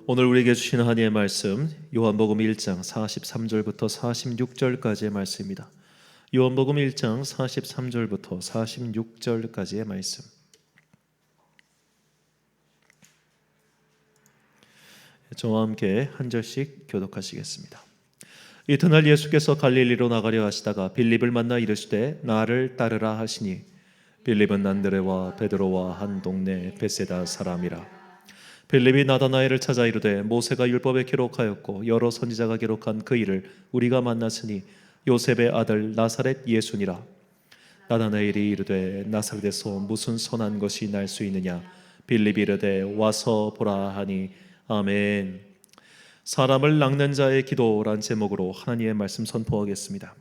오늘 우리에게 주시는 하나님의 말씀 요한복음 1장 43절부터 46절까지의 말씀입니다. 요한복음 1장 43절부터 46절까지의 말씀. 저와 함께 한 절씩 교독하시겠습니다. 이튿날 예수께서 갈릴리로 나가려 하시다가 빌립을 만나 이르시되 나를 따르라 하시니 빌립은 안드레와 베드로와 한 동네 베세다 사람이라. 빌립이 나다나엘을 찾아 이르되 모세가 율법에 기록하였고 여러 선지자가 기록한 그 일을 우리가 만났으니 요셉의 아들 나사렛 예수니라. 나다나엘이 이르되 나사렛에서 무슨 선한 것이 날 수 있느냐. 빌립이 이르되 와서 보라 하니 아멘. 사람을 낚는 자의 기도란 제목으로 하나님의 말씀 선포하겠습니다.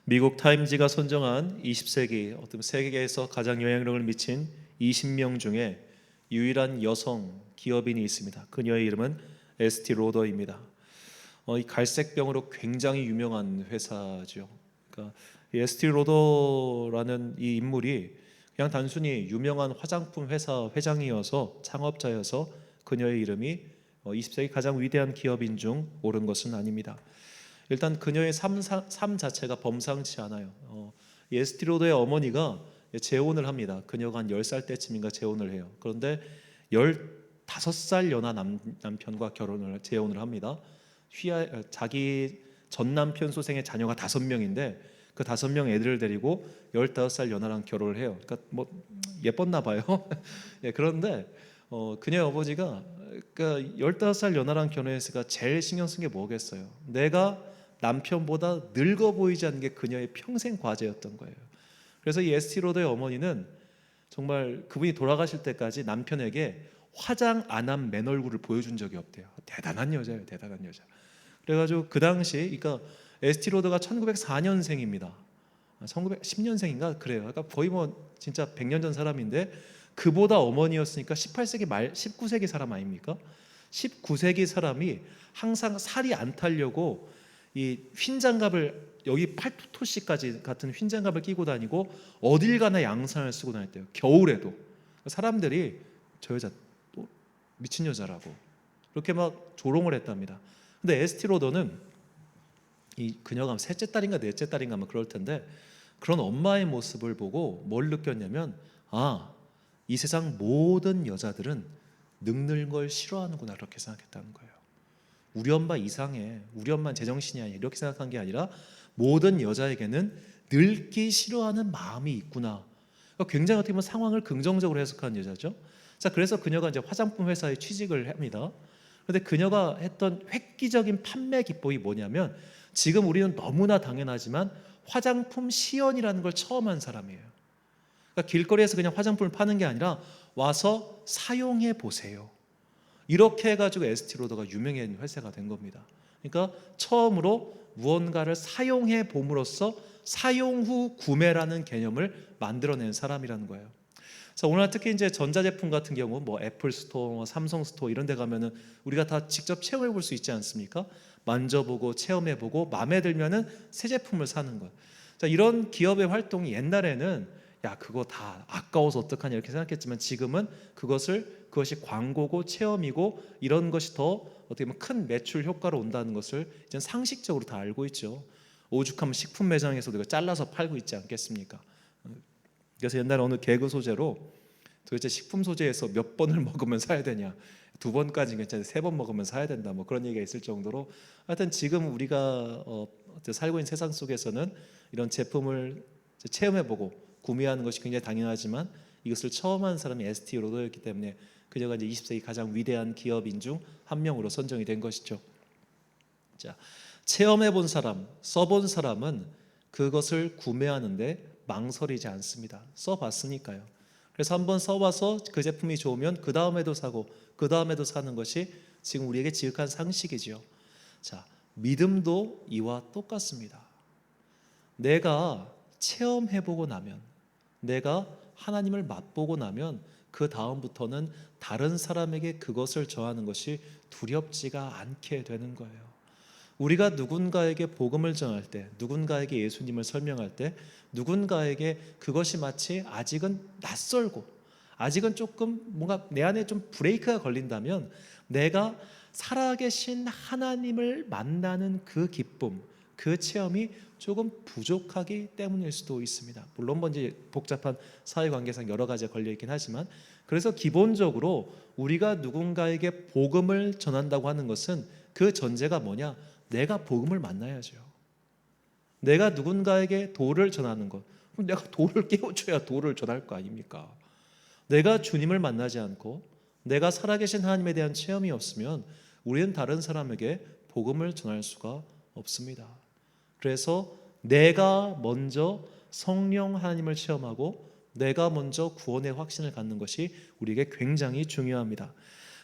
미국 타임지가 선정한 20세기 어떤 세계에서 가장 영향력을 미친 20명 중에 유일한 여성 기업인이 있습니다. 그녀의 이름은 에스티 로더입니다. 이 갈색병으로 굉장히 유명한 회사죠. 그러니까 이 에스티 로더라는 이 인물이 그냥 단순히 유명한 화장품 회사 회장이어서 창업자여서 그녀의 이름이 20세기 가장 위대한 기업인 중 옳은 것은 아닙니다. 일단 그녀의 삶 자체가 범상치 않아요. 에스티 로더의 어머니가 재혼을 합니다. 그녀가 한 10살 때쯤인가 재혼을 해요. 그런데 15살 연하 남편과 재혼을 합니다. 자기 전 남편 소생의 자녀가 5명인데 그 5명 애들을 데리고 15살 연하랑 결혼을 해요. 그러니까 뭐 예뻤나 봐요. 예, 그런데 그녀의 아버지가 그러니까 15살 연하랑 결혼했으니까 제일 신경 쓴 게 뭐겠어요. 내가 남편보다 늙어 보이지 않는 게 그녀의 평생 과제였던 거예요. 그래서 이 에스티 로더의 어머니는 정말 그분이 돌아가실 때까지 남편에게 화장 안 한 맨 얼굴을 보여준 적이 없대요. 대단한 여자예요, 대단한 여자. 그래가지고 그 당시, 그러니까 에스티 로더가 1904년생입니다. 1910년생인가 그래요. 그러니까 거의 뭐 진짜 100년 전 사람인데 그보다 어머니였으니까 18세기 말, 19세기 사람 아닙니까? 19세기 사람이 항상 살이 안 타려고 이 휜장갑을 여기 팔토시까지 같은 휜장갑을 끼고 다니고 어딜 가나 양산을 쓰고 다녔대요. 겨울에도. 사람들이 저 여자 또 미친 여자라고 그렇게 막 조롱을 했답니다. 근데 에스티 로더는 이 그녀가 셋째 딸인가 넷째 딸인가 뭐 그럴 텐데 그런 엄마의 모습을 보고 뭘 느꼈냐면 이 세상 모든 여자들은 늙는 걸 싫어하는구나 그렇게 생각했다는 거예요. 우리 엄마 이상해. 우리 엄마는 제정신이 아니야. 이렇게 생각한 게 아니라 모든 여자에게는 늙기 싫어하는 마음이 있구나. 그러니까 굉장히 어떻게 보면 상황을 긍정적으로 해석하는 여자죠. 자, 그래서 그녀가 이제 화장품 회사에 취직을 합니다. 그런데 그녀가 했던 획기적인 판매 기법이 뭐냐면 지금 우리는 너무나 당연하지만 화장품 시연이라는 걸 처음 한 사람이에요. 그러니까 길거리에서 그냥 화장품을 파는 게 아니라 와서 사용해 보세요. 이렇게 해가지고 에스티 로더가 유명한 회사가 된 겁니다. 그러니까 처음으로 무언가를 사용해 봄으로써 사용 후 구매라는 개념을 만들어낸 사람이라는 거예요. 그래서 오늘 특히 이제 전자제품 같은 경우 뭐 애플 스토어, 삼성 스토어 이런 데 가면은 우리가 다 직접 체험해 볼 수 있지 않습니까? 만져보고 체험해 보고 마음에 들면은 새 제품을 사는 거. 자, 이런 기업의 활동이 옛날에는 야 그거 다 아까워서 어떡하냐 이렇게 생각했지만 지금은 그것이 광고고 체험이고 이런 것이 더 어떻게 보면 큰 매출 효과로 온다는 것을 이제 상식적으로 다 알고 있죠. 오죽하면 식품 매장에서도 이거 잘라서 팔고 있지 않겠습니까? 그래서 옛날에 어느 개그 소재로 도대체 식품 소재에서 몇 번을 먹으면 사야 되냐, 2번까지 괜찮은데 3번 먹으면 사야 된다 뭐 그런 얘기가 있을 정도로 하여튼 지금 우리가 살고 있는 세상 속에서는 이런 제품을 체험해보고 구매하는 것이 굉장히 당연하지만 이것을 처음 한 사람이 에스티 로더였기 때문에 그녀가 이제 20세기 가장 위대한 기업인 중 한 명으로 선정이 된 것이죠. 자, 체험해본 사람, 써본 사람은 그것을 구매하는데 망설이지 않습니다. 써봤으니까요. 그래서 한번 써봐서 그 제품이 좋으면 그 다음에도 사고 그 다음에도 사는 것이 지금 우리에게 지극한 상식이지요. 자, 믿음도 이와 똑같습니다. 내가 체험해보고 나면, 내가 하나님을 맛보고 나면 그 다음부터는 다른 사람에게 그것을 전하는 것이 두렵지가 않게 되는 거예요. 우리가 누군가에게 복음을 전할 때, 누군가에게 예수님을 설명할 때, 누군가에게 그것이 마치 아직은 낯설고 아직은 조금 뭔가 내 안에 좀 브레이크가 걸린다면 내가 살아계신 하나님을 만나는 그 기쁨, 그 체험이 조금 부족하기 때문일 수도 있습니다. 물론 이제 복잡한 사회관계상 여러 가지가 걸려있긴 하지만, 그래서 기본적으로 우리가 누군가에게 복음을 전한다고 하는 것은 그 전제가 뭐냐? 내가 복음을 만나야죠. 내가 누군가에게 도를 전하는 것, 그럼 내가 도를 깨워줘야 도를 전할 거 아닙니까? 내가 주님을 만나지 않고 내가 살아계신 하나님에 대한 체험이 없으면 우리는 다른 사람에게 복음을 전할 수가 없습니다. 그래서 내가 먼저 성령 하나님을 체험하고 내가 먼저 구원의 확신을 갖는 것이 우리에게 굉장히 중요합니다.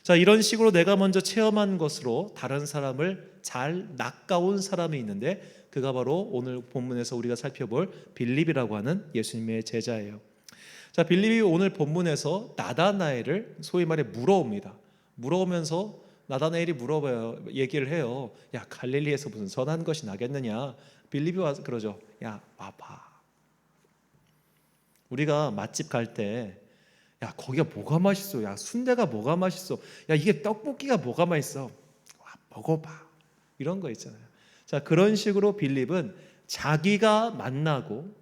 자, 이런 식으로 내가 먼저 체험한 것으로 다른 사람을 잘 낚아온 사람이 있는데, 그가 바로 오늘 본문에서 우리가 살펴볼 빌립이라고 하는 예수님의 제자예요. 자, 빌립이 오늘 본문에서 나다나엘을 소위 말해 물어옵니다. 물어오면서 나다나엘이 물어봐요. 얘기를 해요. 야, 갈릴리에서 무슨 선한 것이 나겠느냐? 빌립이 와서 그러죠. 야, 와봐. 우리가 맛집 갈 때, 야, 거기가 뭐가 맛있어? 야, 순대가 뭐가 맛있어? 야, 이게 떡볶이가 뭐가 맛있어? 와, 먹어봐. 이런 거 있잖아요. 자, 그런 식으로 빌립은 자기가 만나고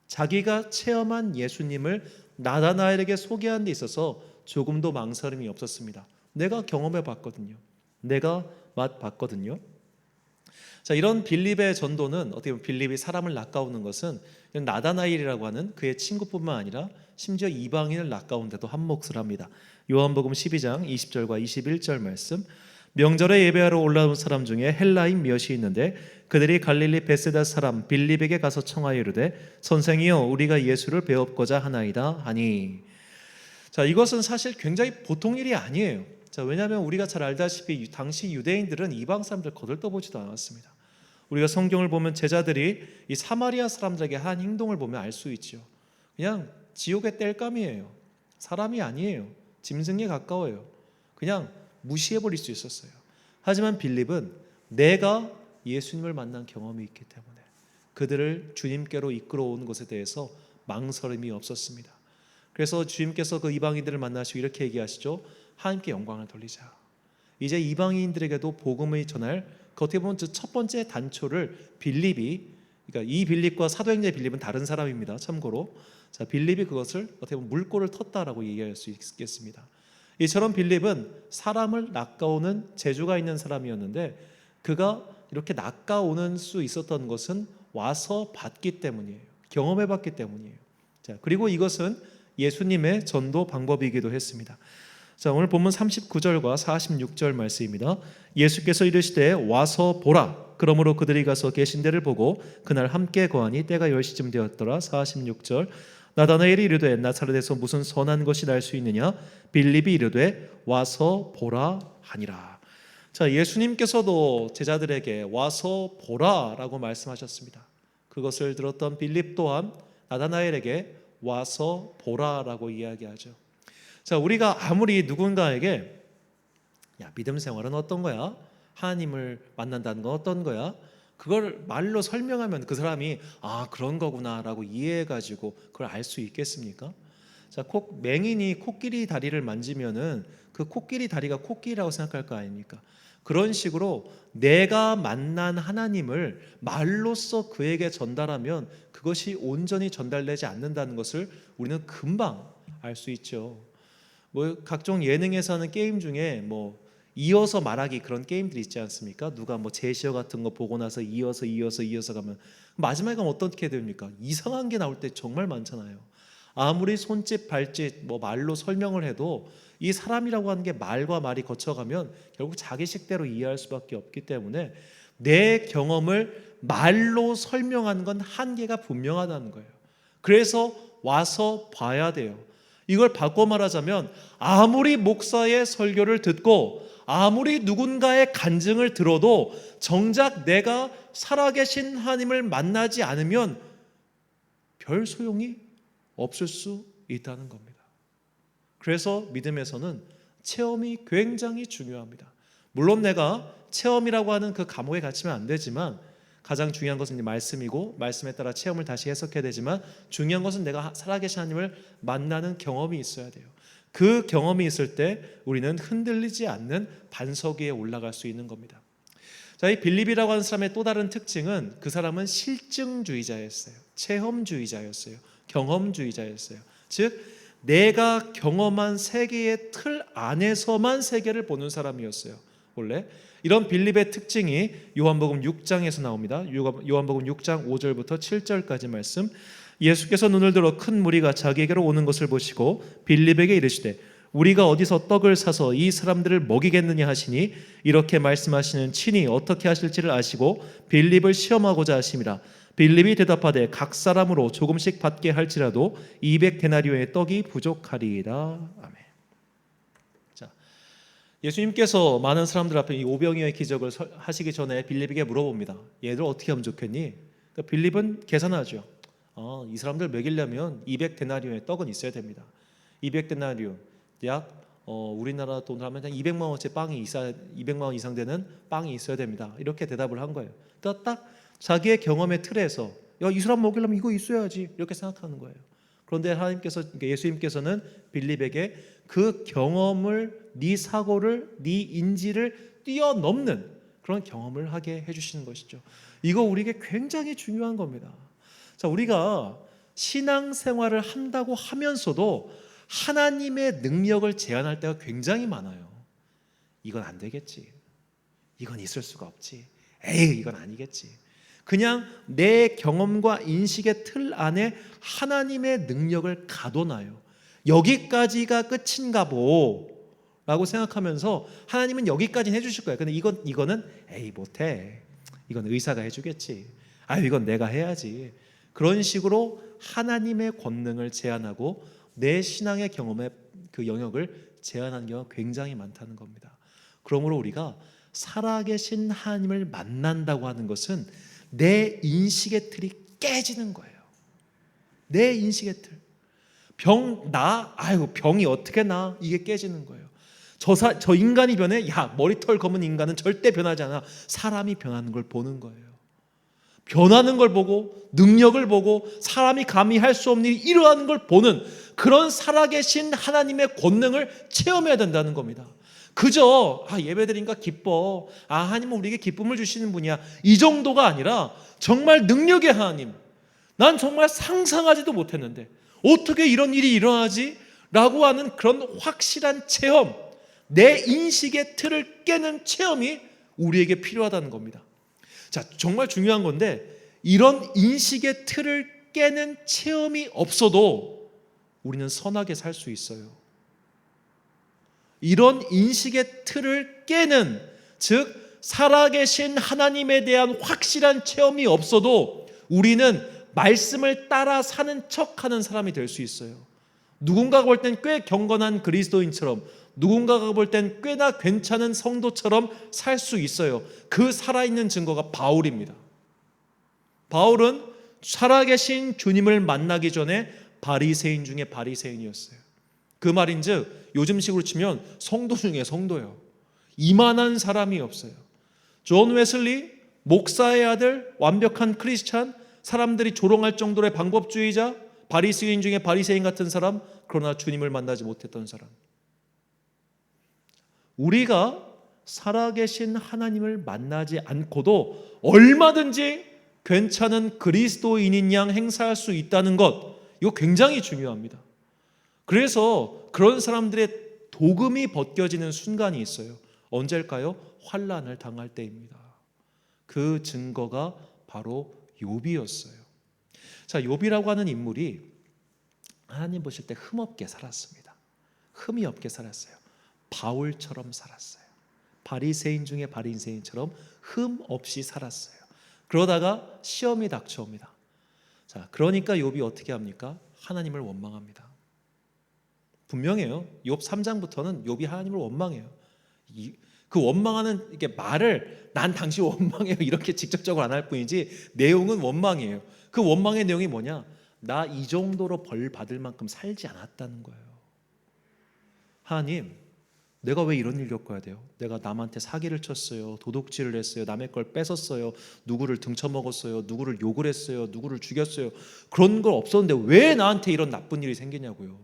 자기가 체험한 예수님을 나다나엘에게 소개하는 데 있어서 조금도 망설임이 없었습니다. 내가 경험해 봤거든요. 내가 맛봤거든요. 자, 이런 빌립의 전도는 어떻게 보면 빌립이 사람을 낚아오는 것은 나다나엘이라고 하는 그의 친구뿐만 아니라 심지어 이방인을 낚아온 데도 한 몫을 합니다. 요한복음 12장 20절과 21절 말씀, 명절에 예배하러 올라온 사람 중에 헬라인 몇이 있는데 그들이 갈릴리 베세다 사람 빌립에게 가서 청하여 이르되 선생이여 우리가 예수를 배웁고자 하나이다 하니. 자, 이것은 사실 굉장히 보통 일이 아니에요. 자, 왜냐하면 우리가 잘 알다시피 당시 유대인들은 이방 사람들 거들떠보지도 않았습니다. 우리가 성경을 보면 제자들이 이 사마리아 사람들에게 한 행동을 보면 알 수 있죠. 그냥 지옥의 땔감이에요. 사람이 아니에요. 짐승에 가까워요. 그냥 무시해버릴 수 있었어요. 하지만 빌립은 내가 예수님을 만난 경험이 있기 때문에 그들을 주님께로 이끌어오는 것에 대해서 망설임이 없었습니다. 그래서 주님께서 그 이방인들을 만나시고 이렇게 얘기하시죠. 하나님께 영광을 돌리자. 이제 이방인들에게도 복음을 전할, 그 어떻게 보면 첫 번째 단초를 빌립이, 그러니까 이 빌립과 사도행전의 빌립은 다른 사람입니다. 참고로, 자, 빌립이 그것을 어떻게 보면 물꼬를 텄다라고 얘기할 수 있겠습니다. 이처럼 빌립은 사람을 낚아오는 재주가 있는 사람이었는데 그가 이렇게 낚아오는 수 있었던 것은 와서 봤기 때문이에요. 경험해봤기 때문이에요. 자, 그리고 이것은 예수님의 전도 방법이기도 했습니다. 자, 오늘 본문 39절과 46절 말씀입니다. 예수께서 이르시되 와서 보라. 그러므로 그들이 가서 계신 데를 보고 그날 함께 거하니 때가 10시쯤 되었더라. 46절, 나다나엘이 이르되 나사렛에서 무슨 선한 것이 날 수 있느냐? 빌립이 이르되 와서 보라 하니라. 자, 예수님께서도 제자들에게 와서 보라라고 말씀하셨습니다. 그것을 들었던 빌립 또한 나다나엘에게 와서 보라라고 이야기하죠. 자, 우리가 아무리 누군가에게 야, 믿음 생활은 어떤 거야? 하나님을 만난다는 건 어떤 거야? 그걸 말로 설명하면 그 사람이 아, 그런 거구나라고 이해해가지고 그걸 알 수 있겠습니까? 자, 맹인이 코끼리 다리를 만지면은 그 코끼리 다리가 코끼리라고 생각할 거 아닙니까? 그런 식으로 내가 만난 하나님을 말로써 그에게 전달하면 그것이 온전히 전달되지 않는다는 것을 우리는 금방 알 수 있죠. 뭐 각종 예능에서 하는 게임 중에 뭐 이어서 말하기 그런 게임들이 있지 않습니까? 누가 뭐 제시어 같은 거 보고 나서 이어서 가면 마지막에 가면 어떻게 됩니까? 이상한 게 나올 때 정말 많잖아요. 아무리 손짓 발짓 뭐 말로 설명을 해도 이 사람이라고 하는 게 말과 말이 거쳐가면 결국 자기 식대로 이해할 수밖에 없기 때문에 내 경험을 말로 설명하는 건 한계가 분명하다는 거예요. 그래서 와서 봐야 돼요. 이걸 바꿔 말하자면 아무리 목사의 설교를 듣고 아무리 누군가의 간증을 들어도 정작 내가 살아계신 하나님을 만나지 않으면 별 소용이 없을 수 있다는 겁니다. 그래서 믿음에서는 체험이 굉장히 중요합니다. 물론 내가 체험이라고 하는 그 감옥에 갇히면 안 되지만 가장 중요한 것은 말씀이고 말씀에 따라 체험을 다시 해석해야 되지만 중요한 것은 내가 살아계신 하나님을 만나는 경험이 있어야 돼요. 그 경험이 있을 때 우리는 흔들리지 않는 반석 위에 올라갈 수 있는 겁니다. 자, 이 빌립이라고 하는 사람의 또 다른 특징은 그 사람은 실증주의자였어요. 체험주의자였어요. 경험주의자였어요. 즉 내가 경험한 세계의 틀 안에서만 세계를 보는 사람이었어요. 원래 이런 빌립의 특징이 요한복음 6장에서 나옵니다. 요한복음 6장 5절부터 7절까지 말씀. 예수께서 눈을 들어 큰 무리가 자기에게로 오는 것을 보시고 빌립에게 이르시되 우리가 어디서 떡을 사서 이 사람들을 먹이겠느냐 하시니 이렇게 말씀하시는 친히 어떻게 하실지를 아시고 빌립을 시험하고자 하심이라. 빌립이 대답하되 각 사람으로 조금씩 받게 할지라도 200데나리온의 떡이 부족하리이다. 아멘. 자, 예수님께서 많은 사람들 앞에 이 오병이어의 기적을 하시기 전에 빌립에게 물어봅니다. 얘들 어떻게 하면 좋겠니? 그러니까 빌립은 계산하죠. 이 사람들 먹이려면 200데나리온의 떡은 있어야 됩니다. 200데나리온 약 우리나라 돈으로 하면 한 200만 원어치 빵이 있어야 200만 원 이상 되는 빵이 있어야 됩니다. 이렇게 대답을 한 거예요. 그러니까 딱 자기의 경험의 틀에서 이 사람 먹이려면 이거 있어야지 이렇게 생각하는 거예요. 그런데 예수님께서는 빌립에게 그 경험을, 네 사고를, 네 인지를 뛰어넘는 그런 경험을 하게 해주시는 것이죠. 이거 우리에게 굉장히 중요한 겁니다. 자, 우리가 신앙생활을 한다고 하면서도 하나님의 능력을 제한할 때가 굉장히 많아요. 이건 안 되겠지. 이건 있을 수가 없지. 에이, 이건 아니겠지. 그냥 내 경험과 인식의 틀 안에 하나님의 능력을 가둬놔요. 여기까지가 끝인가 보 라고 생각하면서 하나님은 여기까지는 해주실 거예요. 근데 이거는 에이 못해. 이건 의사가 해주겠지. 이건 내가 해야지. 그런 식으로 하나님의 권능을 제한하고 내 신앙의 경험의 그 영역을 제한하는 경우가 굉장히 많다는 겁니다. 그러므로 우리가 살아계신 하나님을 만난다고 하는 것은 내 인식의 틀이 깨지는 거예요. 내 인식의 틀. 병이 어떻게 나? 이게 깨지는 거예요. 저 인간이 변해? 머리털 검은 인간은 절대 변하지 않아. 사람이 변하는 걸 보는 거예요. 변하는 걸 보고 능력을 보고 사람이 감히 할 수 없는 일이 일어나는 걸 보는 그런 살아계신 하나님의 권능을 체험해야 된다는 겁니다. 그저 예배드리니까 기뻐. 하나님은 우리에게 기쁨을 주시는 분이야. 이 정도가 아니라 정말 능력의 하나님. 난 정말 상상하지도 못했는데 어떻게 이런 일이 일어나지? 라고 하는 그런 확실한 체험, 내 인식의 틀을 깨는 체험이 우리에게 필요하다는 겁니다. 자, 정말 중요한 건데 이런 인식의 틀을 깨는 체험이 없어도 우리는 선하게 살 수 있어요. 이런 인식의 틀을 깨는, 즉 살아계신 하나님에 대한 확실한 체험이 없어도 우리는 말씀을 따라 사는 척하는 사람이 될 수 있어요. 누군가가 볼 땐 꽤 경건한 그리스도인처럼, 누군가가 볼 땐 꽤나 괜찮은 성도처럼 살 수 있어요. 그 살아있는 증거가 바울입니다. 바울은 살아계신 주님을 만나기 전에 바리새인 중에 바리새인이었어요. 그 말인즉 요즘식으로 치면 성도 중에 성도예요. 이만한 사람이 없어요. 존 웨슬리, 목사의 아들, 완벽한 크리스찬, 사람들이 조롱할 정도의 방법주의자, 바리새인 중에 바리새인 같은 사람, 그러나 주님을 만나지 못했던 사람. 우리가 살아계신 하나님을 만나지 않고도 얼마든지 괜찮은 그리스도인인 양 행사할 수 있다는 것, 이거 굉장히 중요합니다. 그래서 그런 사람들의 도금이 벗겨지는 순간이 있어요. 언제일까요? 환난을 당할 때입니다. 그 증거가 바로 욥이었어요. 자, 욥이라고 하는 인물이 하나님 보실 때 흠없게 살았습니다. 흠이 없게 살았어요. 바울처럼 살았어요. 바리새인 중에 바리새인처럼 흠 없이 살았어요. 그러다가 시험이 닥쳐옵니다. 자, 그러니까 욥이 어떻게 합니까? 하나님을 원망합니다. 분명해요. 욥 3장부터는 욥이 하나님을 원망해요. 그 원망하는 이게 말을 난 당신 원망해요 이렇게 직접적으로 안 할 뿐이지 내용은 원망이에요. 그 원망의 내용이 뭐냐? 나 이 정도로 벌 받을 만큼 살지 않았다는 거예요. 하나님, 내가 왜 이런 일 겪어야 돼요? 내가 남한테 사기를 쳤어요. 도둑질을 했어요. 남의 걸 뺏었어요. 누구를 등쳐먹었어요. 누구를 욕을 했어요. 누구를 죽였어요. 그런 걸 없었는데 왜 나한테 이런 나쁜 일이 생기냐고요.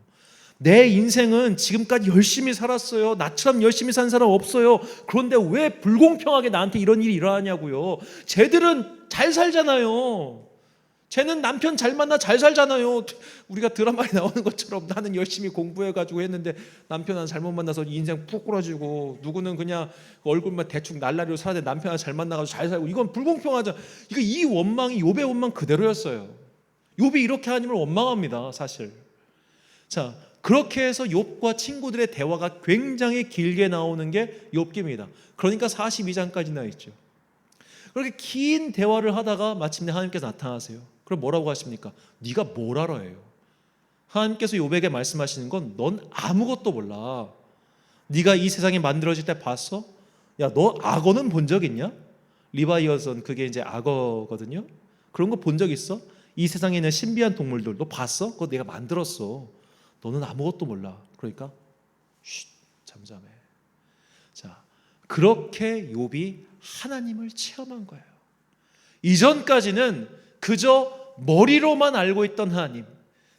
내 인생은 지금까지 열심히 살았어요. 나처럼 열심히 산 사람 없어요. 그런데 왜 불공평하게 나한테 이런 일이 일어나냐고요. 쟤들은 잘 살잖아요. 쟤는 남편 잘 만나 잘 살잖아요. 우리가 드라마에 나오는 것처럼 나는 열심히 공부해가지고 했는데 남편 하나 잘못 만나서 인생 푹 꼬라지고, 누구는 그냥 얼굴만 대충 날라리로 살아야 돼. 남편 하나 잘 만나가지고 잘 살고. 이건 불공평하죠. 이 원망이 욥의 원망 그대로였어요. 욥이 이렇게 하나님을 원망합니다, 사실. 자, 그렇게 해서 욥과 친구들의 대화가 굉장히 길게 나오는 게 욥기입니다. 그러니까 42장까지나 있죠. 그렇게 긴 대화를 하다가 마침내 하나님께서 나타나세요. 그럼 뭐라고 하십니까? 네가 뭘 알아요? 하나님께서 욥에게 말씀하시는 건 넌 아무것도 몰라. 네가 이 세상이 만들어질 때 봤어? 야, 너 악어는 본 적 있냐? 리바이어선, 그게 이제 악어거든요. 그런 거 본 적 있어? 이 세상에 있는 신비한 동물들 너 봤어? 그거 내가 만들었어. 너는 아무것도 몰라. 그러니까 쉿, 잠잠해. 자, 그렇게 욥이 하나님을 체험한 거예요. 이전까지는 그저 머리로만 알고 있던 하나님,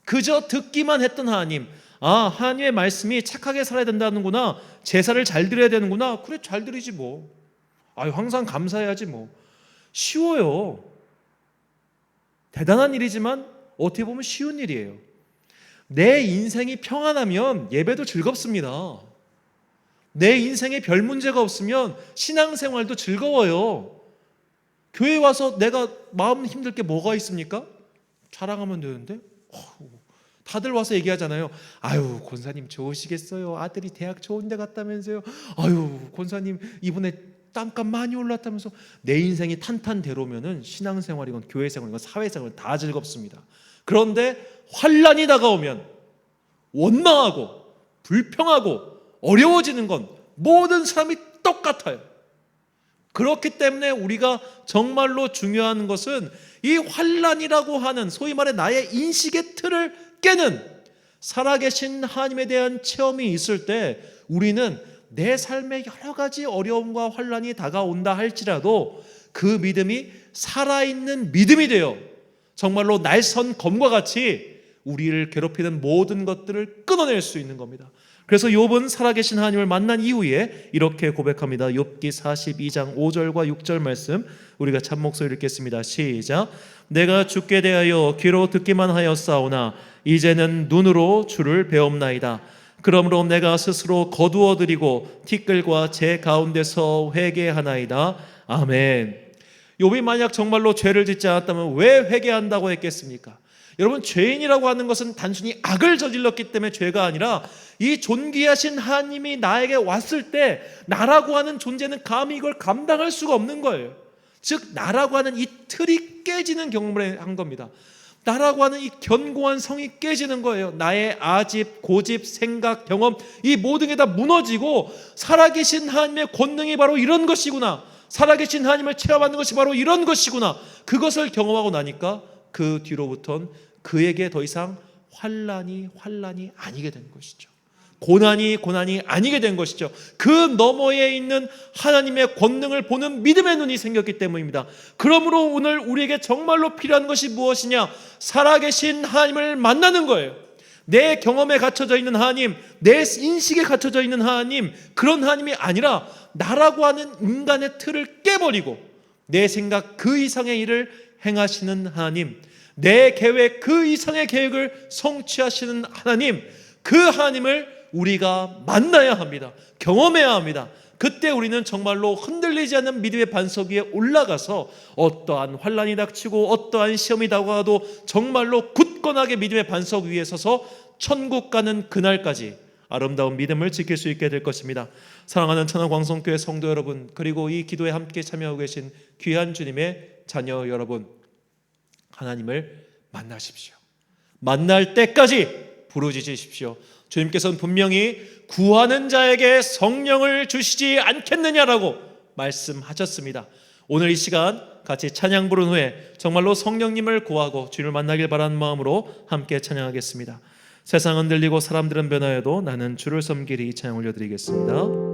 그저 듣기만 했던 하나님. 아, 하나님의 말씀이 착하게 살아야 된다는구나, 제사를 잘 드려야 되는구나. 그래, 잘 드리지 뭐. 아유, 항상 감사해야지 뭐. 쉬워요. 대단한 일이지만 어떻게 보면 쉬운 일이에요. 내 인생이 평안하면 예배도 즐겁습니다. 내 인생에 별 문제가 없으면 신앙생활도 즐거워요. 교회 와서 내가 마음 힘들 게 뭐가 있습니까? 자랑하면 되는데. 다들 와서 얘기하잖아요. 아유, 권사님 좋으시겠어요. 아들이 대학 좋은 데 갔다면서요. 아유, 권사님 이번에 땅값 많이 올랐다면서. 내 인생이 탄탄대로면은 신앙생활이건 교회생활이건 사회생활 다 즐겁습니다. 그런데 환난이 다가오면 원망하고 불평하고 어려워지는 건 모든 사람이 똑같아요. 그렇기 때문에 우리가 정말로 중요한 것은 이 환난이라고 하는 소위 말해 나의 인식의 틀을 깨는 살아계신 하나님에 대한 체험이 있을 때 우리는 내 삶에 여러 가지 어려움과 환난이 다가온다 할지라도 그 믿음이 살아있는 믿음이 되어 정말로 날선 검과 같이 우리를 괴롭히는 모든 것들을 끊어낼 수 있는 겁니다. 그래서 욥은 살아계신 하나님을 만난 이후에 이렇게 고백합니다. 욥기 42장 5절과 6절 말씀 우리가 참목소리 읽겠습니다. 시작. 내가 주께 대하여 귀로 듣기만 하였사오나 이제는 눈으로 주를 배옵나이다. 그러므로 내가 스스로 거두어드리고 티끌과 제 가운데서 회개하나이다. 아멘. 욥이 만약 정말로 죄를 짓지 않았다면 왜 회개한다고 했겠습니까? 여러분, 죄인이라고 하는 것은 단순히 악을 저질렀기 때문에 죄가 아니라 이 존귀하신 하나님이 나에게 왔을 때 나라고 하는 존재는 감히 이걸 감당할 수가 없는 거예요. 즉 나라고 하는 이 틀이 깨지는 경험을 한 겁니다. 나라고 하는 이 견고한 성이 깨지는 거예요. 나의 아집, 고집, 생각, 경험 이 모든 게 다 무너지고 살아계신 하나님의 권능이 바로 이런 것이구나, 살아계신 하나님을 체험하는 것이 바로 이런 것이구나, 그것을 경험하고 나니까 그 뒤로부터는 그에게 더 이상 환난이 아니게 된 것이죠. 고난이 아니게 된 것이죠. 그 너머에 있는 하나님의 권능을 보는 믿음의 눈이 생겼기 때문입니다. 그러므로 오늘 우리에게 정말로 필요한 것이 무엇이냐? 살아계신 하나님을 만나는 거예요. 내 경험에 갇혀져 있는 하나님, 내 인식에 갇혀져 있는 하나님, 그런 하나님이 아니라 나라고 하는 인간의 틀을 깨버리고 내 생각 그 이상의 일을 행하시는 하나님, 내 계획 그 이상의 계획을 성취하시는 하나님, 그 하나님을 우리가 만나야 합니다. 경험해야 합니다. 그때 우리는 정말로 흔들리지 않는 믿음의 반석 위에 올라가서 어떠한 환난이 닥치고 어떠한 시험이 다가와도 정말로 굳건하게 믿음의 반석 위에 서서 천국 가는 그날까지 아름다운 믿음을 지킬 수 있게 될 것입니다. 사랑하는 천안광성교회 성도 여러분, 그리고 이 기도에 함께 참여하고 계신 귀한 주님의 자녀 여러분, 하나님을 만나십시오. 만날 때까지 부르짖으십시오. 주님께서는 분명히 구하는 자에게 성령을 주시지 않겠느냐라고 말씀하셨습니다. 오늘 이 시간 같이 찬양 부른 후에 정말로 성령님을 구하고 주님을 만나길 바라는 마음으로 함께 찬양하겠습니다. 세상은 흔들리고 사람들은 변화해도 나는 주를 섬기리, 찬양 올려드리겠습니다.